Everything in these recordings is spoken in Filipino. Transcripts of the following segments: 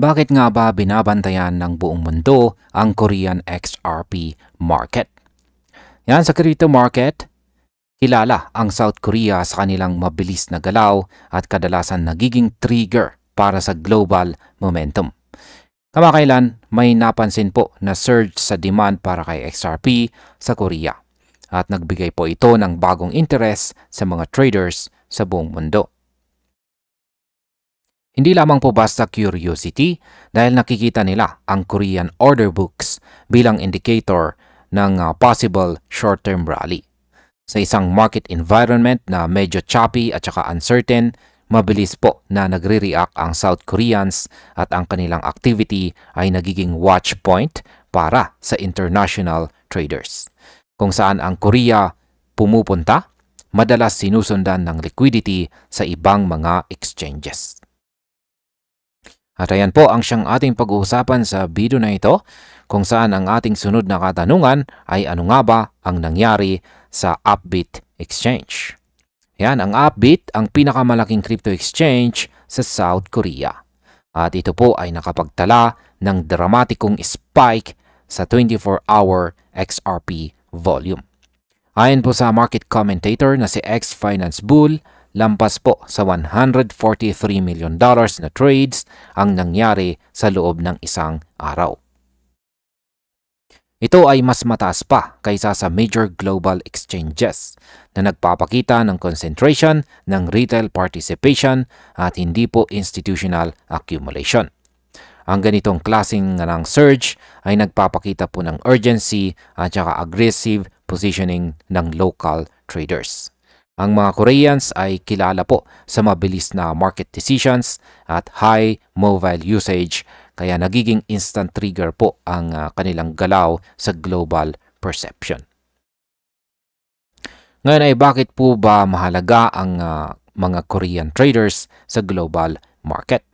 Bakit nga ba binabantayan ng buong mundo ang Korean XRP market? Yan, sa crypto market, kilala ang South Korea sa kanilang mabilis na galaw at kadalasan nagiging trigger para sa global momentum. Kamakailan may napansin po na surge sa demand para kay XRP sa Korea at nagbigay po ito ng bagong interest sa mga traders sa buong mundo. Hindi lamang po basta curiosity dahil nakikita nila ang Korean order books bilang indicator ng possible short-term rally. Sa isang market environment na medyo choppy at saka uncertain, mabilis po na nagre-react ang South Koreans at ang kanilang activity ay nagiging watch point para sa international traders. Kung saan ang Korea pumupunta, madalas sinusundan ng liquidity sa ibang mga exchanges. At ayan po ang siyang ating pag-uusapan sa video na ito, kung saan ang ating sunod na katanungan ay ano nga ba ang nangyari sa Upbit Exchange. Yan, ang Upbit ang pinakamalaking crypto exchange sa South Korea. At ito po ay nakapagtala ng dramatikong spike sa 24-hour XRP volume. Ayon po sa market commentator na si X-Finance Bull, lampas po sa $143 million na trades ang nangyari sa loob ng isang araw. Ito ay mas mataas pa kaysa sa major global exchanges na nagpapakita ng concentration ng retail participation at hindi po institutional accumulation. Ang ganitong klaseng ng surge ay nagpapakita po ng urgency at saka aggressive positioning ng local traders. Ang mga Koreans ay kilala po sa mabilis na market decisions at high mobile usage, kaya nagiging instant trigger po ang kanilang galaw sa global perception. Ngayon ay bakit po ba mahalaga ang mga Korean traders sa global market?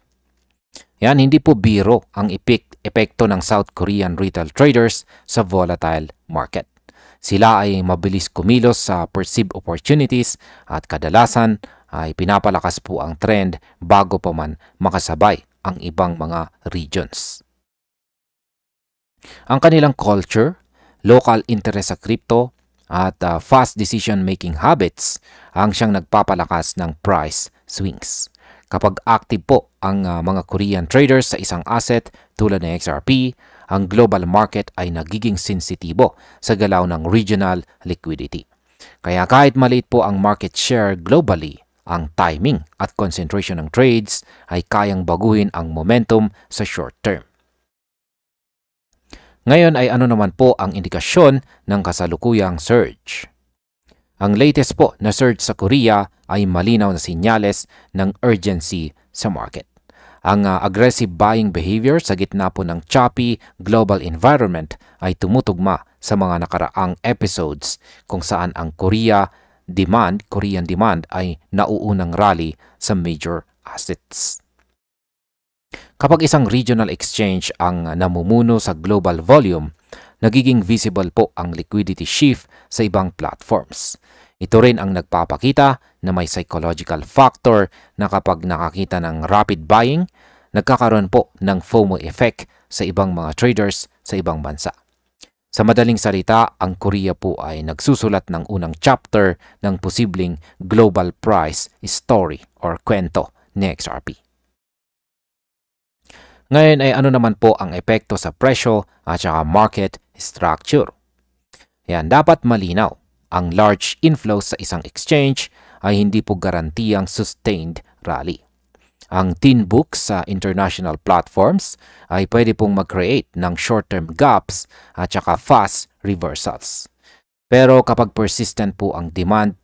Yan, hindi po biro ang epekto ng South Korean retail traders sa volatile market. Sila ay mabilis kumilos sa perceived opportunities at kadalasan ay pinapalakas po ang trend bago pa man makasabay ang ibang mga regions. Ang kanilang culture, local interest sa crypto at fast decision-making habits ang siyang nagpapalakas ng price swings. Kapag active po ang mga Korean traders sa isang asset tulad ng XRP, ang global market ay nagiging sensitibo sa galaw ng regional liquidity. Kaya kahit maliit po ang market share globally, ang timing at concentration ng trades ay kayang baguhin ang momentum sa short term. Ngayon ay ano naman po ang indikasyon ng kasalukuyang surge? Ang latest po na surge sa Korea ay malinaw na sinyales ng urgency sa market. Ang aggressive buying behavior sa gitna po ng choppy global environment ay tumutugma sa mga nakaraang episodes kung saan ang Korean demand ay nauunang rally sa major assets. Kapag isang regional exchange ang namumuno sa global volume, nagiging visible po ang liquidity shift sa ibang platforms. Ito rin ang nagpapakita na may psychological factor na kapag nakakita ng rapid buying, nagkakaroon po ng FOMO effect sa ibang mga traders sa ibang bansa. Sa madaling salita, ang Korea po ay nagsusulat ng unang chapter ng posibleng global price story or kwento ni XRP. Ngayon ay ano naman po ang epekto sa presyo at saka market structure? Yan, dapat malinaw. Ang large inflows sa isang exchange ay hindi po garantiyang sustained rally. Ang thin books sa international platforms ay pwede pong mag-create ng short-term gaps at saka fast reversals. Pero kapag persistent po ang demand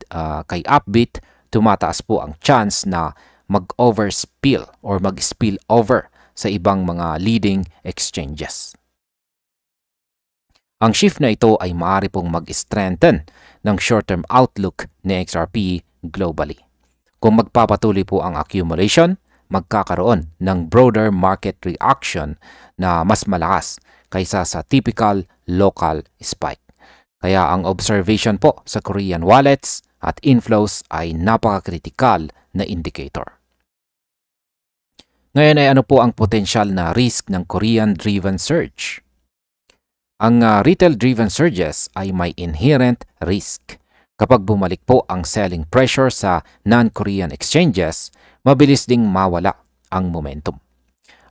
kay Upbit, tumataas po ang chance na mag-overspill or mag-spill over sa ibang mga leading exchanges. Ang shift na ito ay maaari pong mag-strengthen ng short-term outlook ni XRP globally. Kung magpapatuloy po ang accumulation, magkakaroon ng broader market reaction na mas malakas kaysa sa typical local spike. Kaya ang observation po sa Korean wallets at inflows ay napaka-critical na indicator. Ngayon ay ano po ang potensyal na risk ng Korean-driven surge? Ang retail-driven surges ay may inherent risk. Kapag bumalik po ang selling pressure sa non-Korean exchanges, mabilis ding mawala ang momentum.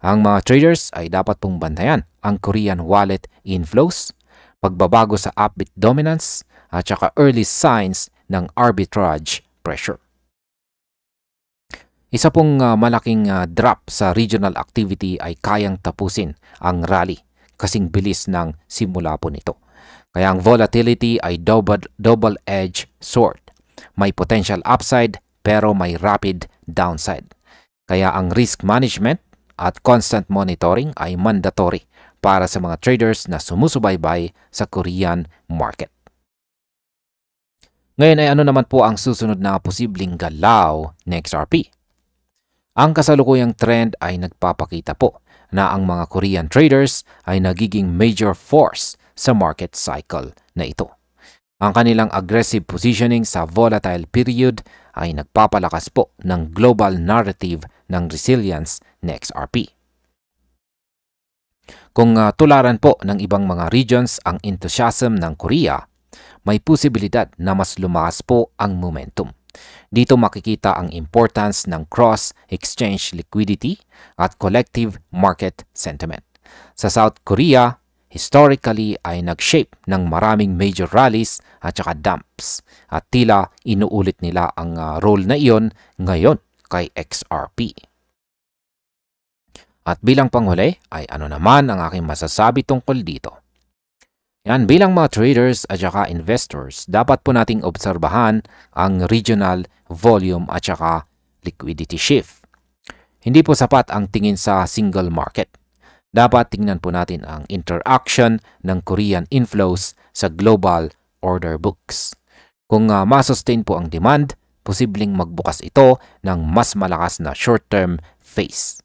Ang mga traders ay dapat pong bantayan ang Korean wallet inflows, pagbabago sa upbeat dominance, at saka early signs ng arbitrage pressure. Isa pong malaking drop sa regional activity ay kayang tapusin ang rally kasing bilis ng simula po nito. Kaya ang volatility ay double-edged sword. May potential upside pero may rapid downside. Kaya ang risk management at constant monitoring ay mandatory para sa mga traders na sumusubaybay sa Korean market. Ngayon ay ano naman po ang susunod na posibleng galaw ng XRP? Ang kasalukuyang trend ay nagpapakita po na ang mga Korean traders ay nagiging major force sa market cycle na ito. Ang kanilang aggressive positioning sa volatile period ay nagpapalakas po ng global narrative ng resilience ng XRP. Kung tularan po ng ibang mga regions ang enthusiasm ng Korea, may posibilidad na mas lumakas po ang momentum. Dito makikita ang importance ng cross-exchange liquidity at collective market sentiment. Sa South Korea, historically ay nag-shape ng maraming major rallies at saka dumps at tila inuulit nila ang role na iyon ngayon kay XRP. At bilang panghuli ay ano naman ang aking masasabi tungkol dito? Yan, bilang mga traders at saka investors, dapat po nating obserbahan ang regional volume at saka liquidity shift. Hindi po sapat ang tingin sa single market. Dapat tingnan po natin ang interaction ng Korean inflows sa global order books. Kung masustain po ang demand, posibleng magbukas ito ng mas malakas na short-term phase.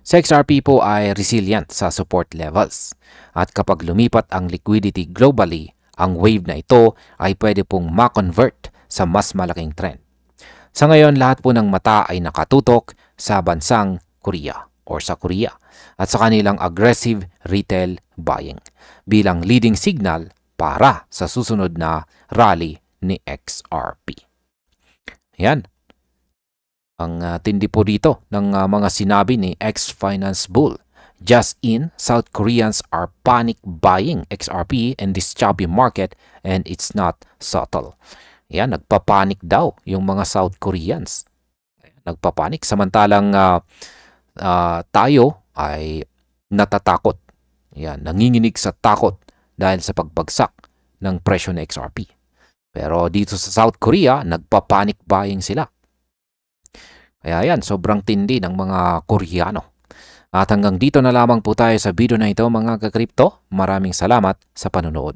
Sa XRP po ay resilient sa support levels. At kapag lumipat ang liquidity globally, ang wave na ito ay pwede pong ma-convert sa mas malaking trend. Sa ngayon, lahat po ng mata ay nakatutok sa bansang Korea or sa Korea at sa kanilang aggressive retail buying bilang leading signal para sa susunod na rally ni XRP. Yan. Ang tindi po dito ng mga sinabi ni ex-finance bull. Just in, South Koreans are panic buying XRP in this choppy market and it's not subtle. Yan, nagpapanik daw yung mga South Koreans. Nagpapanik samantalang tayo ay natatakot. Yan, nanginginig sa takot dahil sa pagbagsak ng presyo ng XRP. Pero dito sa South Korea, nagpapanik buying sila. Kaya yan, sobrang tindi ng mga Koreano. At hanggang dito na lamang po tayo sa video na ito mga ka-crypto. Maraming salamat sa panonood.